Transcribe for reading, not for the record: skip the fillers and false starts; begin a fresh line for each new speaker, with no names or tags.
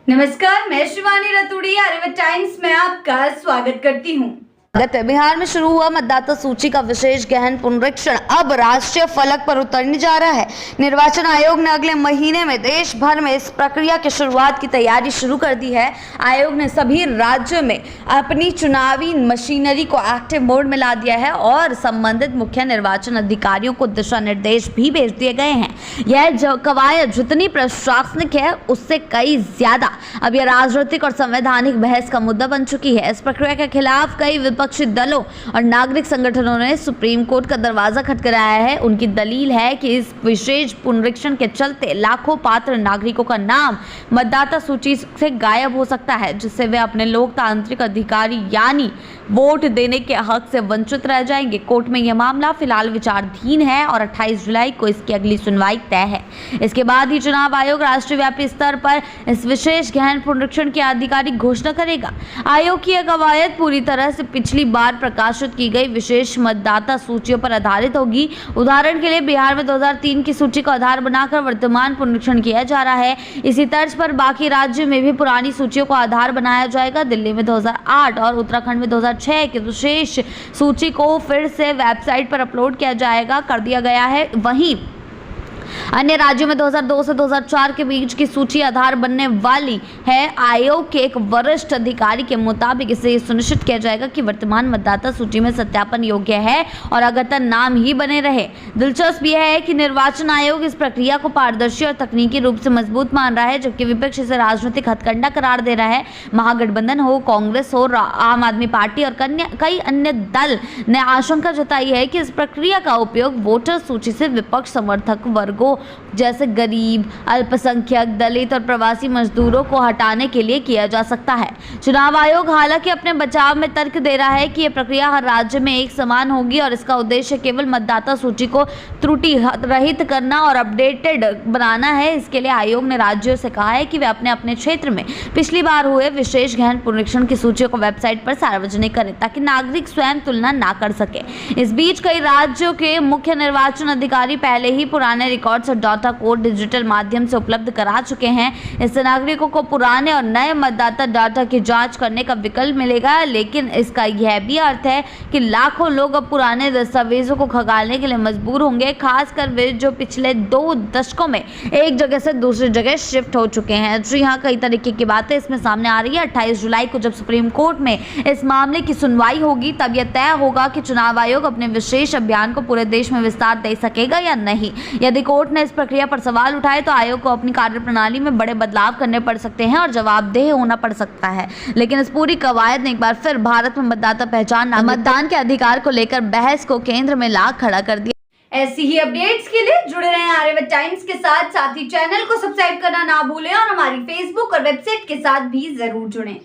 नमस्कार, मैं शिवानी रतूड़ी आर्यभट्ट टाइम्स में आपका स्वागत करती हूँ।
बिहार में शुरू हुआ मतदाता सूची का विशेष गहन पुनरीक्षण अब राष्ट्रीय फलक पर उतरने जा रहा है। निर्वाचन आयोग ने अगले महीने में देश भर में इस प्रक्रिया की शुरुआत की तैयारी शुरू कर दी है। आयोग ने सभी राज्यों में अपनी चुनावी मशीनरी को एक्टिव मोड में ला दिया है और संबंधित मुख्य निर्वाचन अधिकारियों को दिशा निर्देश भी भेज दिए गए हैं। यह कवायद जितनी प्रशासनिक है उससे कई ज्यादा अब यह राजनीतिक और संवैधानिक बहस का मुद्दा बन चुकी है। इस प्रक्रिया के खिलाफ कई विपक्षी दलों और नागरिक संगठनों ने सुप्रीम कोर्ट का दरवाजा खटखटाया है। उनकी दलील है कि इस विशेष पुनरीक्षण के चलते लाखों पात्र नागरिकों का नाम मतदाता सूची से गायब हो सकता है, जिससे वे अपने लोकतांत्रिक अधिकारी यानी वोट देने के हक से वंचित रह जाएंगे। कोर्ट में यह मामला फिलहाल विचाराधीन है और 28 जुलाई को इसकी अगली सुनवाई तय है। इसके बाद ही चुनाव आयोग राष्ट्रव्यापी स्तर पर इस विशेष गहन पुनरीक्षण की आधिकारिक घोषणा करेगा। आयोग की यह कवायद पूरी तरह से पिछली बार प्रकाशित की गई विशेष मतदाता सूचियों पर आधारित होगी। उदाहरण के लिए बिहार में 2003 की सूची को आधार बनाकर वर्तमान पुनरीक्षण किया जा रहा है। इसी तर्ज पर बाकी राज्यों में भी पुरानी सूचियों को आधार बनाया जाएगा। दिल्ली में 2008 और उत्तराखंड में 2006 की विशेष सूची को फिर से वेबसाइट पर अपलोड किया जाएगा कर दिया गया है। वहीं अन्य राज्यों में 2002 से 2004 के बीच की सूची आधार बनने वाली है। आयोग के एक वरिष्ठ अधिकारी के मुताबिक इसे सुनिश्चित किया जाएगा कि वर्तमान मतदाता सूची में सत्यापन योग्य है और अद्यतन नाम ही बने रहे। दिलचस्प यह है कि निर्वाचन आयोग इस प्रक्रिया को पारदर्शी और तकनीकी रूप से मजबूत मान रहा है, जबकि विपक्ष इसे राजनीतिक हथकंडा करार दे रहा है। महागठबंधन हो, कांग्रेस हो, आम आदमी पार्टी और कई अन्य दल ने आशंका जताई है कि इस प्रक्रिया का उपयोग वोटर सूची से विपक्ष समर्थक वर्गों जैसे गरीब, अल्पसंख्यक, दलित और प्रवासी मजदूरों को हटाने के लिए किया जा सकता है। चुनाव आयोग हालांकि अपने बचाव में तर्क दे रहा है कि यह प्रक्रिया हर राज्य में एक समान होगी और इसका उद्देश्य केवल मतदाता सूची को त्रुटि रहित करना और अपडेटेड बनाना है। इसके लिए आयोग ने राज्यों से कहा है कि वे अपने अपने क्षेत्र में पिछली बार हुए विशेष गहन पुनरीक्षण की सूचियों को वेबसाइट पर सार्वजनिक करें ताकि नागरिक स्वयं तुलना ना कर सके। इस बीच कई राज्यों के मुख्य निर्वाचन अधिकारी पहले ही पुराने रिकॉर्ड्स और डाटा को डिजिटल माध्यम से उपलब्ध करा चुके हैं। इससे नागरिकों को पुराने और नए मतदाता डाटा की जांच करने का विकल्प मिलेगा, लेकिन इसका यह भी अर्थ है कि लाखों लोग अब पुराने दस्तावेजों को खंगालने के लिए मजबूर होंगे, खासकर वे जो पिछले 2 दशकों में एक जगह से दूसरी जगह शिफ्ट हो चुके हैं। जी हाँ, कई तरीके की बातें इसमें सामने आ रही है। 28 जुलाई को जब सुप्रीम कोर्ट में इस मामले की सुनवाई होगी तब यह तय होगा कि चुनाव आयोग अपने विशेष अभियान को पूरे देश में विस्तार दे सकेगा या नहीं। यदि कोर्ट ने इस प्रक्रिया पर सवाल उठाए तो आयोग को अपनी कार्यप्रणाली में बड़े बदलाव करने पड़ सकते हैं और जवाबदेह होना पड़ सकता है। लेकिन इस पूरी कवायद ने एक बार फिर भारत में मतदाता पहचान मतदान के अधिकार को लेकर बहस को केंद्र में ला खड़ा कर दिया।
ऐसी ही अपडेट्स के लिए जुड़े रहें आर्यभट्ट टाइम्स के साथ ही चैनल को सब्सक्राइब करना ना भूलें और हमारी फेसबुक और वेबसाइट के साथ भी जरूर जुड़ें।